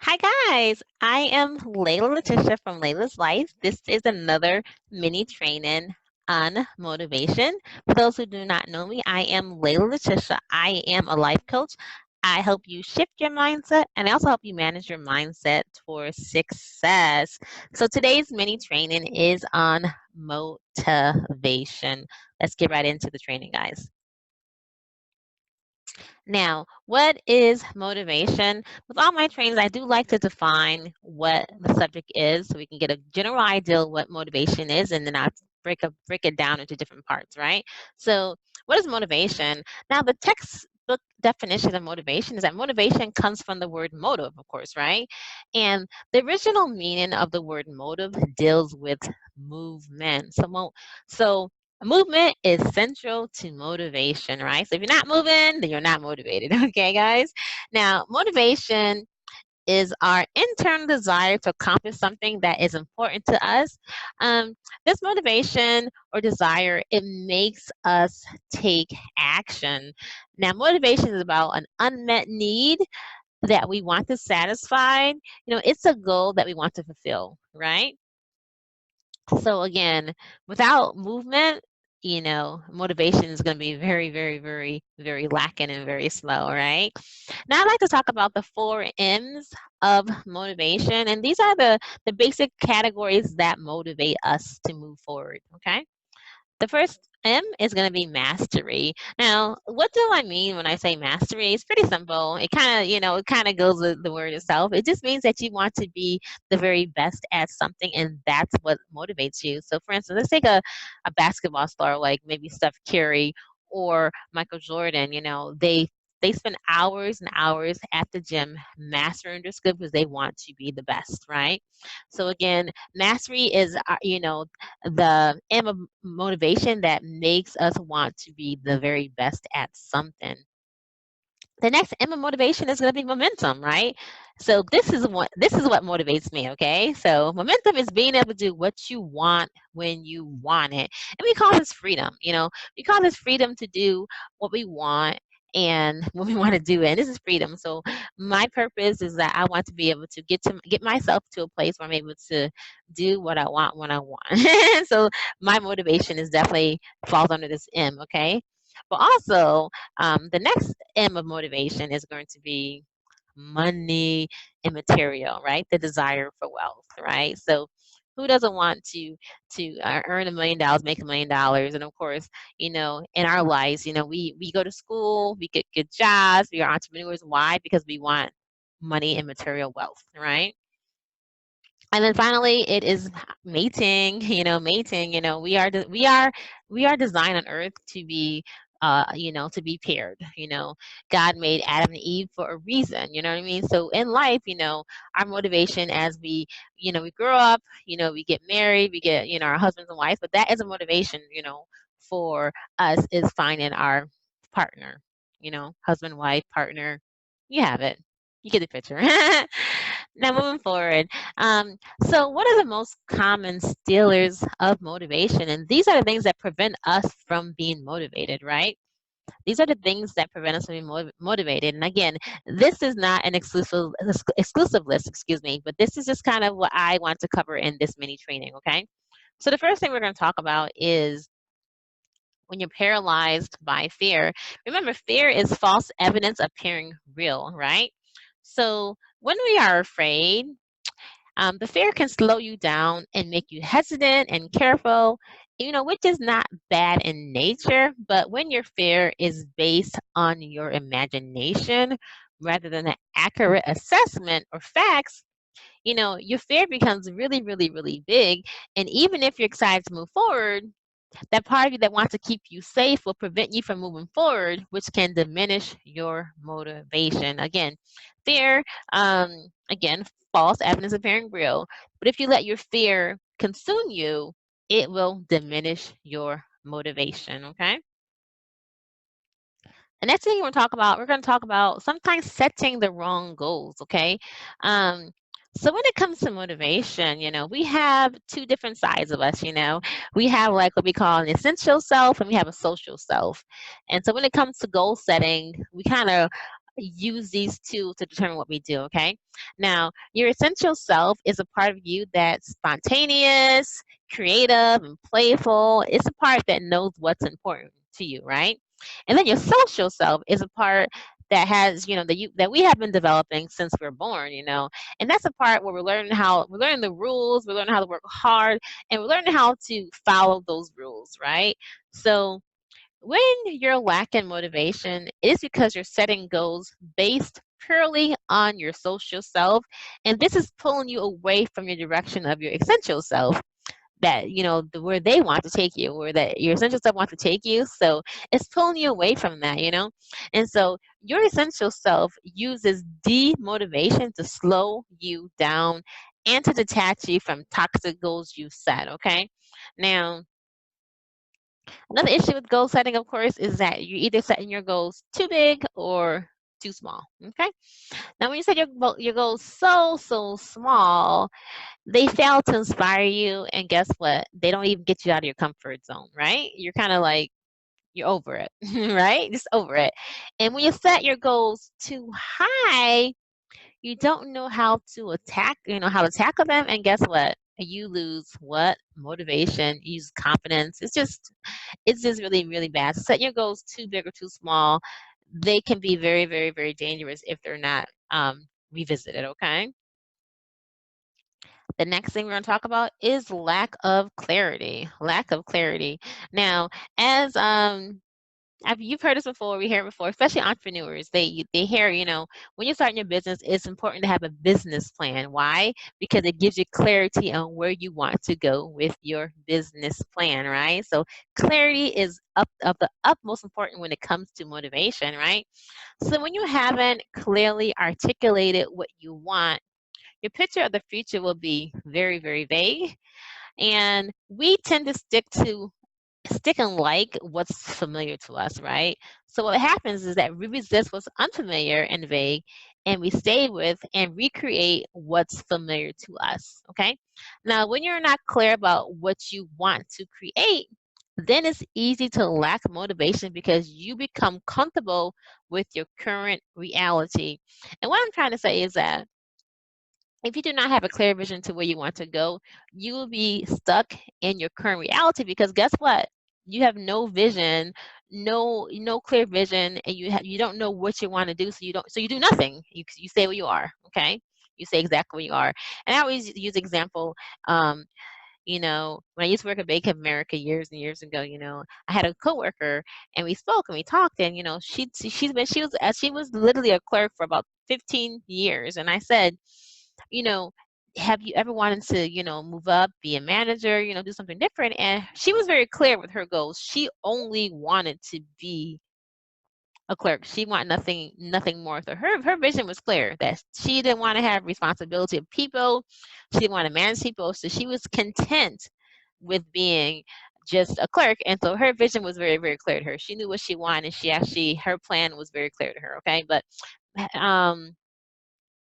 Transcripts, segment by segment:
Hi guys, I am Layla Letitia from Layla's Life. This is another mini training on motivation. For those who do not know me, I am Layla Letitia. I am a life coach. I help you shift your mindset and I also help you manage your mindset for success. So today's mini training is on motivation. Let's get right into the training, guys. Now, what is motivation? With all my trainings, I do like to define what the subject is so we can get a general idea of what motivation is, and then I'll break it down into different parts, right? So, what is motivation? Now, the textbook definition of motivation is that motivation comes from the word motive, of course, right? And the original meaning of the word motive deals with movement. So movement is central to motivation, right? So if you're not moving, then you're not motivated. Okay, guys? Now, motivation is our internal desire to accomplish something that is important to us. Um, this motivation or desire, it makes us take action. Now, motivation is about an unmet need that we want to satisfy. It's a goal that we want to fulfill, right? So again, without movement, motivation is going to be very, very, very, very lacking and very slow, right? Now I'd like to talk about the four M's of motivation, and these are the basic categories that motivate us to move forward. Okay. The first M is going to be mastery. Now, what do I mean when I say mastery? It's pretty simple. It kind of goes with the word itself. It just means that you want to be the very best at something, and that's what motivates you. So, for instance, let's take a basketball star like maybe Steph Curry or Michael Jordan. They spend hours and hours at the gym mastering their skill because they want to be the best, right? So again, mastery is, the aim of motivation that makes us want to be the very best at something. The next M of motivation is going to be momentum, right? So this is what motivates me. Okay, so momentum is being able to do what you want when you want it, and we call this freedom. We call this freedom to do what we want and when we want to do it. And this is freedom. So my purpose is that I want to be able to get myself to a place where I'm able to do what I want when I want. So my motivation is definitely falls under this M. Okay, but also the next M of motivation is going to be money and material, right? The desire for wealth, right? So who doesn't want to earn $1 million, make $1 million? And of course, in our lives, we go to school, we get good jobs, we are entrepreneurs. Why? Because we want money and material wealth, right? And then finally, it is mating. Mating. We are designed on Earth to be, to be paired. God made Adam and Eve for a reason. You know what I mean? So in life, our motivation as we grow up, we get married, we get, our husbands and wives, but that is a motivation, for us is finding our partner. Husband, wife, partner. You have it. You get the picture. Now moving forward, um, so what are the most common stealers of motivation? And these are the things that prevent us from being motivated, right? These are the things that prevent us from being motivated. And again, this is not an exclusive list, excuse me, but this is just kind of what I want to cover in this mini training. Okay. So the first thing we're going to talk about is when you're paralyzed by fear. Remember, fear is false evidence appearing real, right? So when we are afraid, the fear can slow you down and make you hesitant and careful, which is not bad in nature. But when your fear is based on your imagination rather than an accurate assessment or facts, your fear becomes really, really, really big. And even if you're excited to move forward, that part of you that wants to keep you safe will prevent you from moving forward, which can diminish your motivation. Again, fear, again, false evidence appearing real. But if you let your fear consume you, it will diminish your motivation. Okay. The next thing we're going to talk about sometimes setting the wrong goals. Okay. Um, so when it comes to motivation, we have two different sides of us. We have like what we call an essential self and we have a social self. And so when it comes to goal setting, we kind of use these tools to determine what we do, okay? Now, your essential self is a part of you that's spontaneous, creative, and playful. It's a part that knows what's important to you, right? And then your social self is a part that has, that we have been developing since we're born, and that's a part where we're learning the rules, we're learning how to work hard, and we're learning how to follow those rules, right? So when you're lacking motivation, it is because you're setting goals based purely on your social self, and this is pulling you away from your direction of your essential self, that where they want to take you, where that your essential self wants to take you. So it's pulling you away from that, and so your essential self uses demotivation to slow you down and to detach you from toxic goals you set. Okay, now another issue with goal setting, of course, is that you're either setting your goals too big or too small. Okay. Now, when you set your goals so small, they fail to inspire you, and guess what? They don't even get you out of your comfort zone, right? You're kind of like you're over it, right? Just over it. And when you set your goals too high, you don't know how to how to tackle them, and guess what? You lose what? Motivation, you lose confidence. It's just really, really bad. So setting your goals too big or too small, they can be very, very, very dangerous if they're not revisited, okay? The next thing we're going to talk about is lack of clarity. Lack of clarity. Now, as you've heard this before, we hear it before, especially entrepreneurs. They hear, when you're starting your business, it's important to have a business plan. Why? Because it gives you clarity on where you want to go with your business plan, right? So clarity is of the utmost important when it comes to motivation, right? So when you haven't clearly articulated what you want, your picture of the future will be very, very vague. And we tend to stick and like what's familiar to us, right? So what happens is that we resist what's unfamiliar and vague, and we stay with and recreate what's familiar to us, okay? Now, when you're not clear about what you want to create, then it's easy to lack motivation because you become comfortable with your current reality. And what I'm trying to say is that if you do not have a clear vision to where you want to go, you will be stuck in your current reality because guess what? You have no vision, no clear vision, and you don't know what you want to do, so you do nothing. You stay where you are, okay? You stay exactly where you are. And I always use example. Um, when I used to work at Bank of America years and years ago, I had a coworker and we spoke and we talked, and she was literally a clerk for about 15 years, and I said, you know, have you ever wanted to, move up, be a manager, do something different? And she was very clear with her goals. She only wanted to be a clerk. She wanted nothing more. So her vision was clear that she didn't want to have responsibility of people. She didn't want to manage people. So she was content with being just a clerk. And so her vision was very, very clear to her. She knew what she wanted. Her plan was very clear to her. Okay. But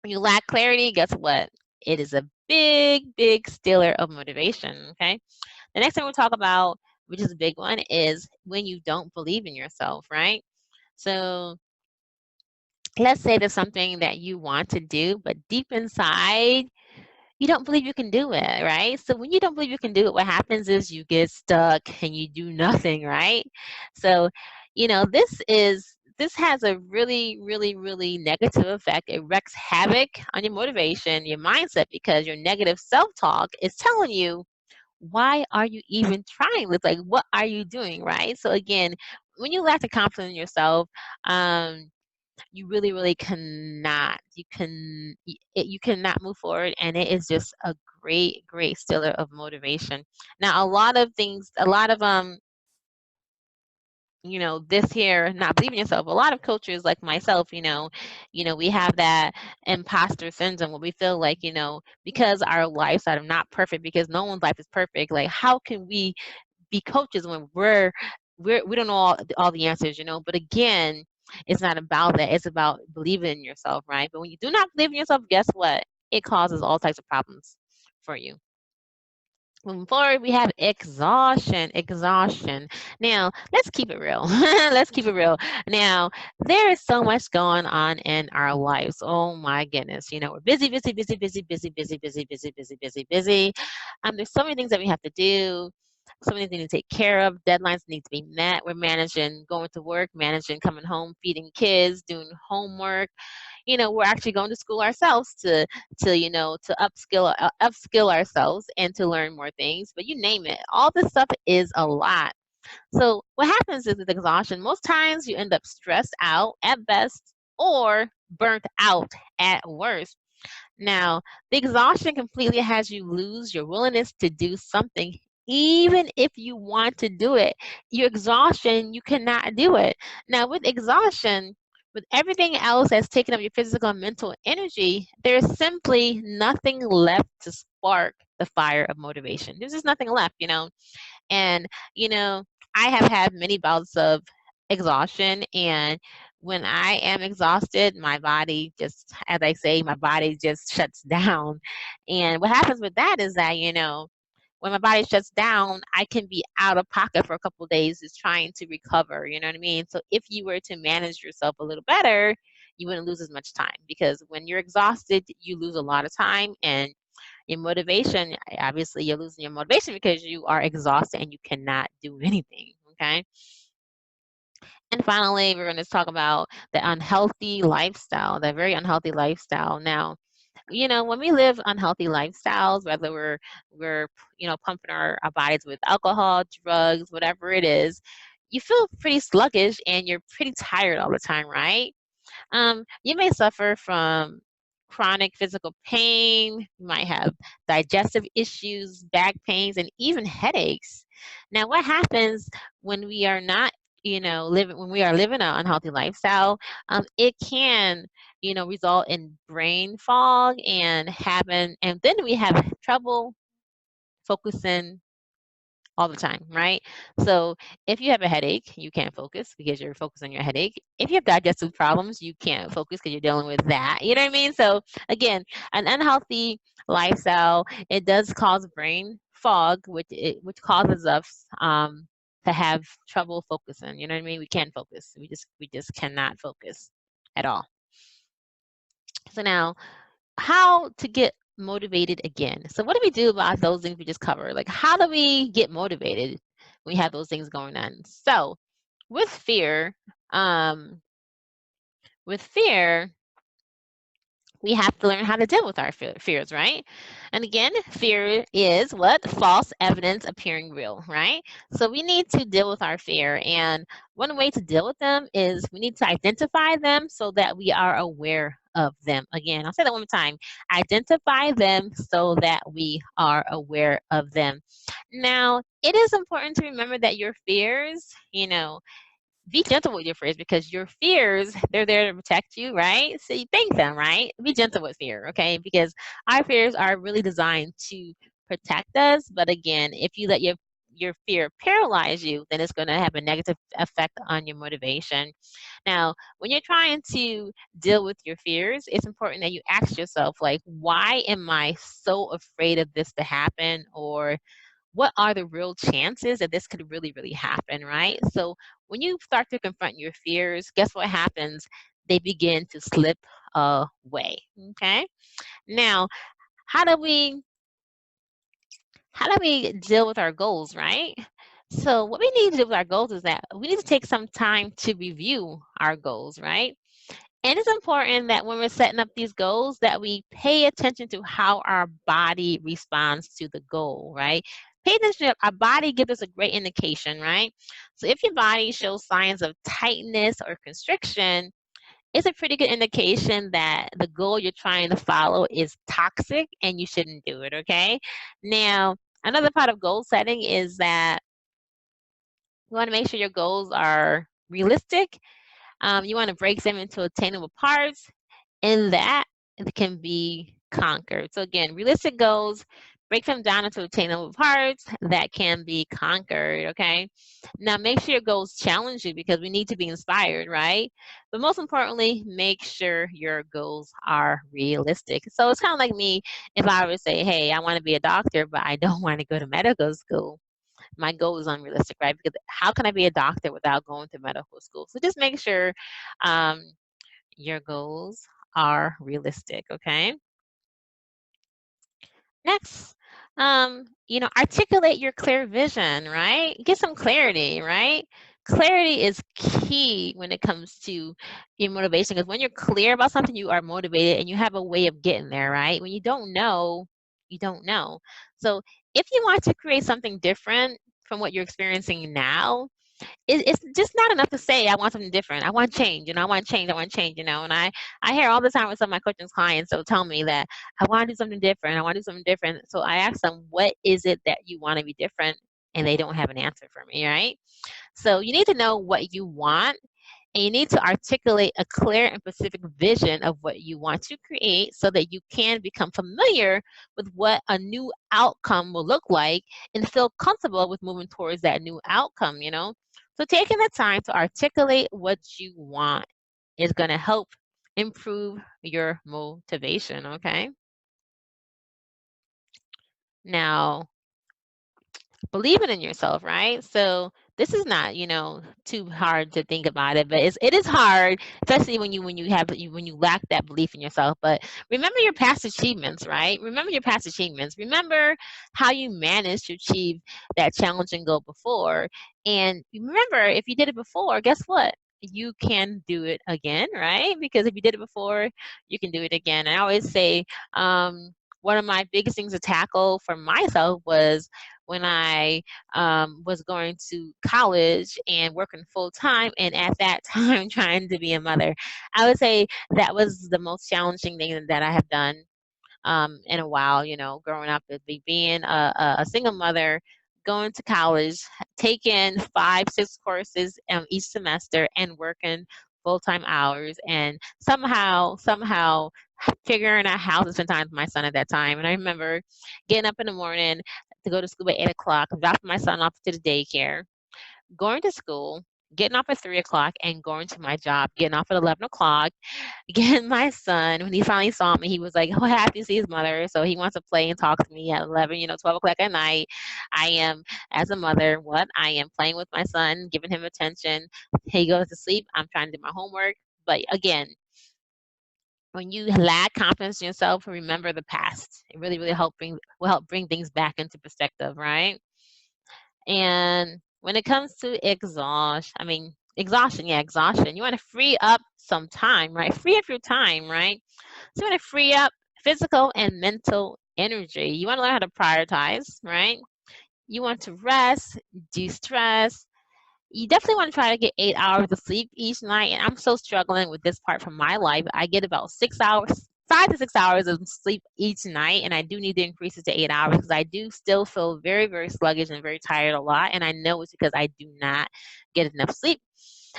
when you lack clarity, guess what? It is a big, big stealer of motivation. Okay. The next thing we'll talk about, which is a big one, is when you don't believe in yourself, right? So let's say there's something that you want to do, but deep inside, you don't believe you can do it, right? So when you don't believe you can do it, what happens is you get stuck and you do nothing, right? So, this has a really, really, really negative effect. It wreaks havoc on your motivation, your mindset, because your negative self-talk is telling you, why are you even trying this? Like, what are you doing, right? So again, when you lack the confidence in yourself, you really, really cannot. You cannot move forward, and it is just a great, great stealer of motivation. Now, a lot of things, a lot of this here, not believing yourself. A lot of cultures like myself, we have that imposter syndrome where we feel like, because our lives are not perfect, because no one's life is perfect. Like, how can we be coaches when we don't know all the answers, But again, it's not about that. It's about believing in yourself, right? But when you do not believe in yourself, guess what? It causes all types of problems for you. Moving forward, we have exhaustion. Exhaustion. Now, let's keep it real. Let's keep it real. Now, there is so much going on in our lives. Oh my goodness. You know, we're busy, busy, busy, busy, busy, busy, busy, busy, busy, busy, busy. There's so many things that we have to do. So many things to take care of. Deadlines need to be met. We're managing going to work, managing coming home, feeding kids, doing homework. You know, we're actually going to school ourselves to you know, to upskill ourselves and to learn more things. But you name it, all this stuff is a lot. So what happens is with exhaustion, most times you end up stressed out at best or burnt out at worst. Now, the exhaustion completely has you lose your willingness to do something, even if you want to do it. Your exhaustion, you cannot do it. Now, with exhaustion, with everything else that's taken up your physical and mental energy, there's simply nothing left to spark the fire of motivation. There's just nothing left, you know. And, you know, I have had many bouts of exhaustion. And when I am exhausted, my body just, as I say, my body just shuts down. And what happens with that is that, you know, when my body shuts down, I can be out of pocket for a couple of days just trying to recover. You know what I mean? So if you were to manage yourself a little better, you wouldn't lose as much time because when you're exhausted, you lose a lot of time and your motivation, obviously, you're losing your motivation because you are exhausted and you cannot do anything. Okay. And finally, we're going to talk about the unhealthy lifestyle, the very unhealthy lifestyle. Now, you know, when we live unhealthy lifestyles, whether we're you know, pumping our bodies with alcohol, drugs, whatever it is, you feel pretty sluggish and you're pretty tired all the time, right? You may suffer from chronic physical pain. You might have digestive issues, back pains, and even headaches. Now, what happens when we are not, you know, living when we are living an unhealthy lifestyle? It can, you know, result in brain fog and and then we have trouble focusing all the time, right? So if you have a headache, you can't focus because you're focused on your headache. If you have digestive problems, you can't focus because you're dealing with that. You know what I mean? So again, an unhealthy lifestyle, it does cause brain fog, which causes us to have trouble focusing. You know what I mean? We can't focus. We just cannot focus at all. So now, how to get motivated again. So what do we do about those things we just covered? Like, how do we get motivated when we have those things going on? So with fear, um, with fear, we have to learn how to deal with our fears, right? And again, fear is what? False evidence appearing real, right? So we need to deal with our fear. And one way to deal with them is we need to identify them so that we are aware of them. Again, I'll say that one more time. Identify them so that we are aware of them. Now, it is important to remember that your fears, you know, be gentle with your fears because your fears, they're there to protect you, right? So you thank them, right? Be gentle with fear, okay? Because our fears are really designed to protect us. But again, if you let your fear paralyze you, then it's going to have a negative effect on your motivation. Now, when you're trying to deal with your fears, it's important that you ask yourself, like, why am I so afraid of this to happen? Or what are the real chances that this could really, really happen, right? So when you start to confront your fears, guess what happens? They begin to slip away. Okay. Now, how do we how do we deal with our goals, right? So what we need to do with our goals is that we need to take some time to review our goals, right? And it's important that when we're setting up these goals that we pay attention to how our body responds to the goal, right? Pay attention. Our body gives us a great indication, right? So if your body shows signs of tightness or constriction, it's a pretty good indication that the goal you're trying to follow is toxic and you shouldn't do it, okay? Now, another part of goal setting is that you want to make sure your goals are realistic. You want to break them into attainable parts and that can be conquered. So again, realistic goals, break them down into attainable parts that can be conquered, okay? Now, make sure your goals challenge you because we need to be inspired, right? But most importantly, make sure your goals are realistic. So it's kind of like me if I would say, hey, I want to be a doctor, but I don't want to go to medical school. My goal is unrealistic, right? Because how can I be a doctor without going to medical school? So just make sure um, your goals are realistic, okay? Next, articulate your clear vision, right? Get some clarity, right? Clarity is key when it comes to your motivation because when you're clear about something, you are motivated and you have a way of getting there, right? When you don't know, you don't know. So if you want to create something different from what you're experiencing now, it's just not enough to say I want something different. I want change, I want change. I want change, And I hear all the time with some of my coaching clients, they'll tell me that I want to do something different. I want to do something different. So I ask them, what is it that you want to be different? And they don't have an answer for me, right? So you need to know what you want, and you need to articulate a clear and specific vision of what you want to create so that you can become familiar with what a new outcome will look like and feel comfortable with moving towards that new outcome. So taking the time to articulate what you want is going to help improve your motivation, okay? Now, believing in yourself, right? So this is not, too hard to think about it, but it is hard, especially when you lack that belief in yourself. But remember your past achievements, right? Remember your past achievements. Remember how you managed to achieve that challenging goal before. And remember, if you did it before, guess what? You can do it again, right? Because if you did it before, you can do it again. And I always say, one of my biggest things to tackle for myself was when I was going to college and working full time, and at that time trying to be a mother. I would say that was the most challenging thing that I have done in a while. Growing up, being a single mother, going to college, taking 5, 6 courses each semester, and working full-time hours, and somehow figuring out how to spend time with my son at that time. And I remember getting up in the morning to go to school at 8 o'clock, dropping my son off to the daycare, going to school, getting off at 3 o'clock, and going to my job, getting off at 11 o'clock. Again, my son, when he finally saw me, he was like, oh, happy to see his mother. So he wants to play and talk to me at 11, 12 o'clock at night. I am, as a mother, I am playing with my son, giving him attention. He goes to sleep. I'm trying to do my homework. But again, when you lack confidence in yourself, remember the past. It really, really will help bring things back into perspective, right? And when it comes to exhaustion, yeah, exhaustion. You want to free up some time, right? Free up your time, right? So you want to free up physical and mental energy. You want to learn how to prioritize, right? You want to rest, de-stress. You definitely want to try to get 8 hours of sleep each night. And I'm so struggling with this part from my life. I get about 6 hours, 5 to 6 hours of sleep each night, and I do need to increase it to 8 hours because I do still feel very, very sluggish and very tired a lot. And I know it's because I do not get enough sleep.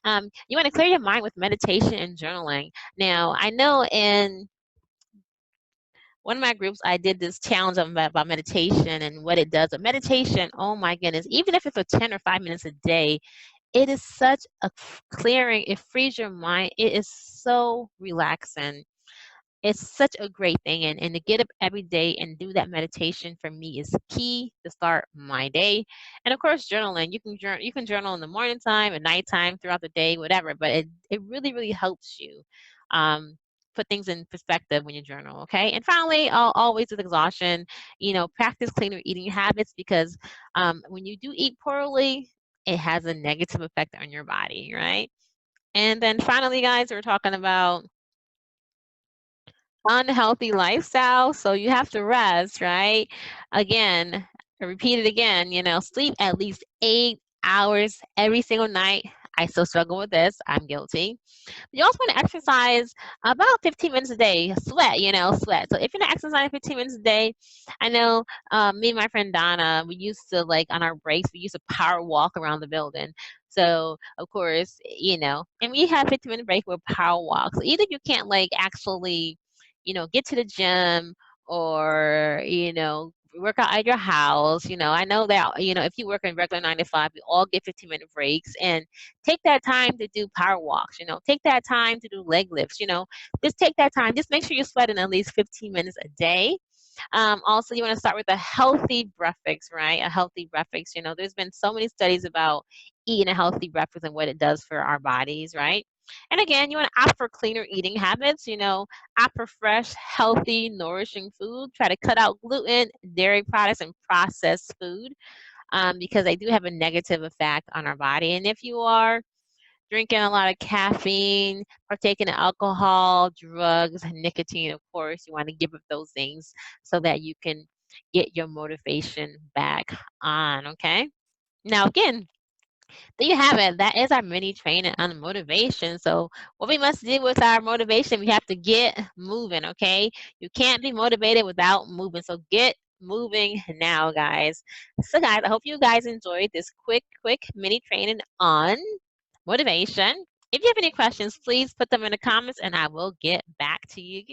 You want to clear your mind with meditation and journaling. Now, I know in one of my groups, I did this challenge about meditation and what it does. But meditation, oh my goodness, even if it's for 10 or 5 minutes a day, it is such a clearing. It frees your mind. It is so relaxing. It's such a great thing. And to get up every day and do that meditation for me is key to start my day. And of course, journaling. You can journal in the morning time, at nighttime, throughout the day, whatever. But it really, really helps you put things in perspective when you journal. Okay. And finally, always with exhaustion, practice cleaner eating habits because when you do eat poorly, it has a negative effect on your body, right? And then finally, guys, we're talking about unhealthy lifestyle. So you have to rest, right? Again, I repeat it again, sleep at least 8 hours every single night. I still struggle with this. I'm guilty. You also want to exercise about 15 minutes a day. Sweat. So if you're not exercising 15 minutes a day, I know me and my friend Donna, we used to, like, on our breaks, we used to power walk around the building. So of course, and we had 15-minute break with power walks. So either you can't, like, actually, get to the gym or, work out at your house. I know that, if you work in regular 9 to 5, we all get 15-minute breaks, and take that time to do power walks, take that time to do leg lifts, just take that time. Just make sure you're sweating at least 15 minutes a day. Also, you want to start with a healthy breakfast, right? A healthy breakfast. There's been so many studies about eating a healthy breakfast and what it does for our bodies, right? And again, you want to opt for cleaner eating habits. Opt for fresh, healthy, nourishing food. Try to cut out gluten, dairy products, and processed food, because they do have a negative effect on our body. And if you are drinking a lot of caffeine, partaking in alcohol, drugs, nicotine, of course, you want to give up those things so that you can get your motivation back on, okay? Now, again, there you have it. That is our mini training on motivation. So, what we must do with our motivation, we have to get moving, okay? You can't be motivated without moving. So, get moving now, guys. So, guys, I hope you guys enjoyed this quick mini training on motivation. If you have any questions, please put them in the comments and I will get back to you.